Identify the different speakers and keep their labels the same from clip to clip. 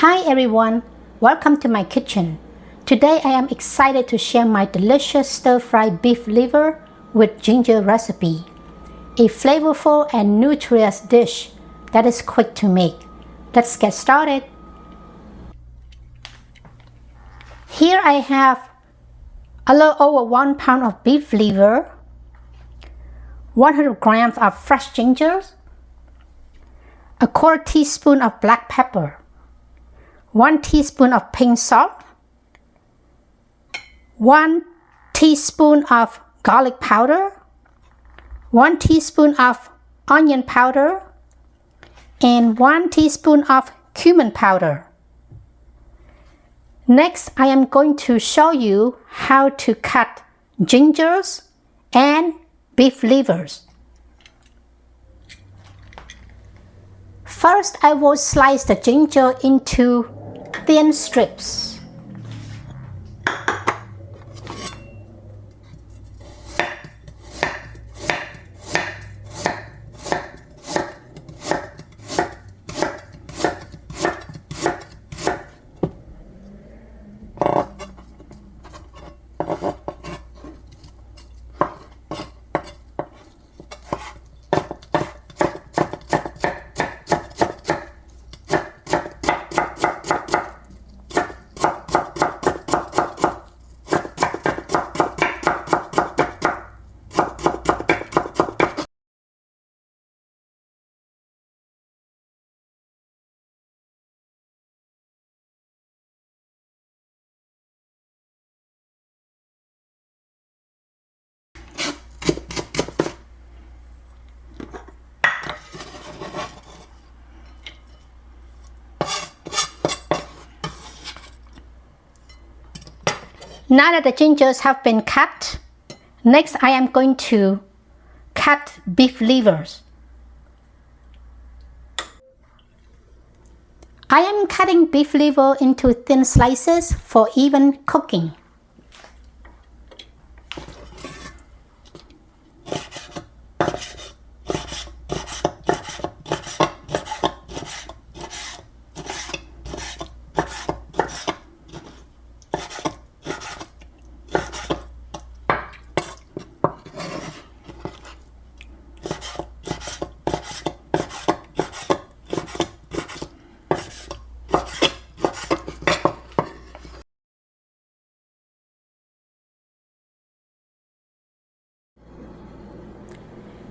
Speaker 1: Hi everyone, welcome to my kitchen. Today I am excited to share my delicious stir-fried beef liver with ginger recipe. A flavorful and nutritious dish that is quick to make. Let's get started. Here I have a little over 1 pound of beef liver, 100 grams of fresh ginger, a quarter teaspoon of black pepper, 1 teaspoon of pink salt, 1 teaspoon of garlic powder, 1 teaspoon of onion powder, and 1 teaspoon of cumin powder. Next, I am going to show you how to cut gingers and beef livers. First, I will slice the ginger into thin strips. Now that the gingers have been cut, next I am going to cut beef livers. I am cutting beef liver into thin slices for even cooking.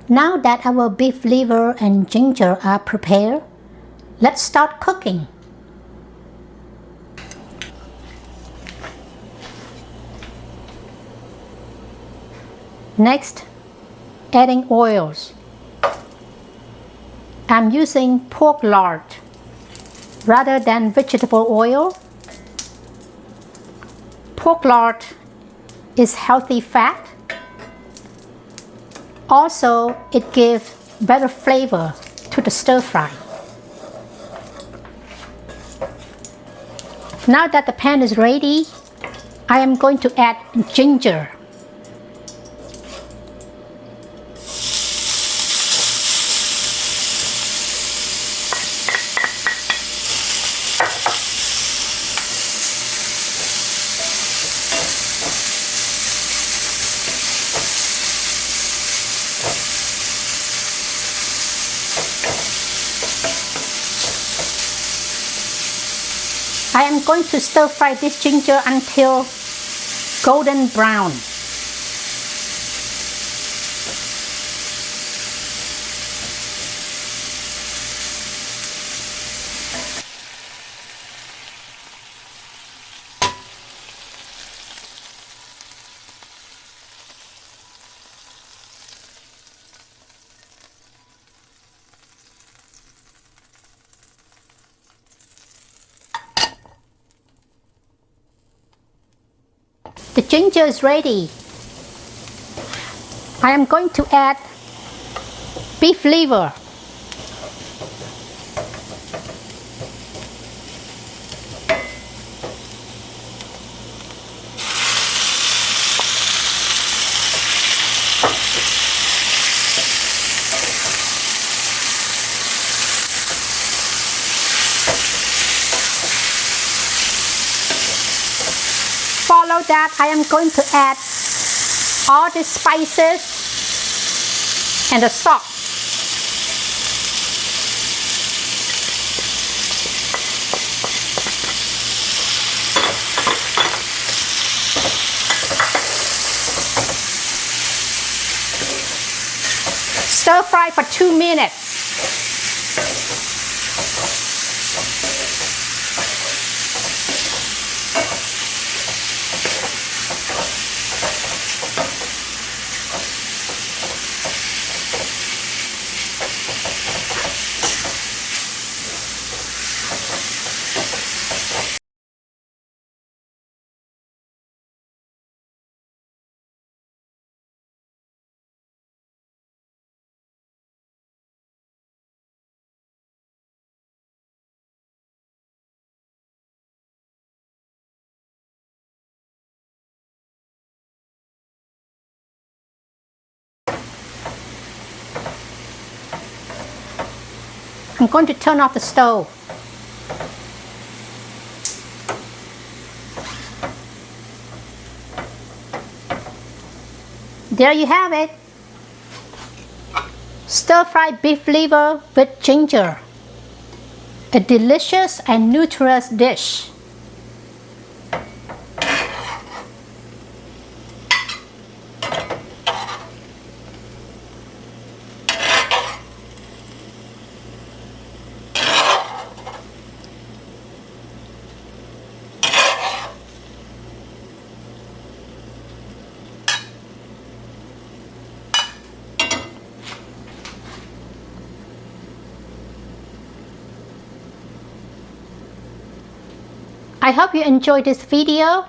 Speaker 1: Now that our beef liver and ginger are prepared, let's start cooking. Next, adding oils. I'm using pork lard rather than vegetable oil. Pork lard is healthy fat. Also, it gives better flavor to the stir fry. Now that the pan is ready, I am going to add ginger. I am going to stir fry this ginger until golden brown. The ginger is ready. I am going to add beef liver. that, I am going to add all the spices and the salt. Stir fry for 2 minutes. I'm going to turn off the stove. There you have it. Stir-fried beef liver with ginger. A delicious and nutritious dish. I hope you enjoyed this video.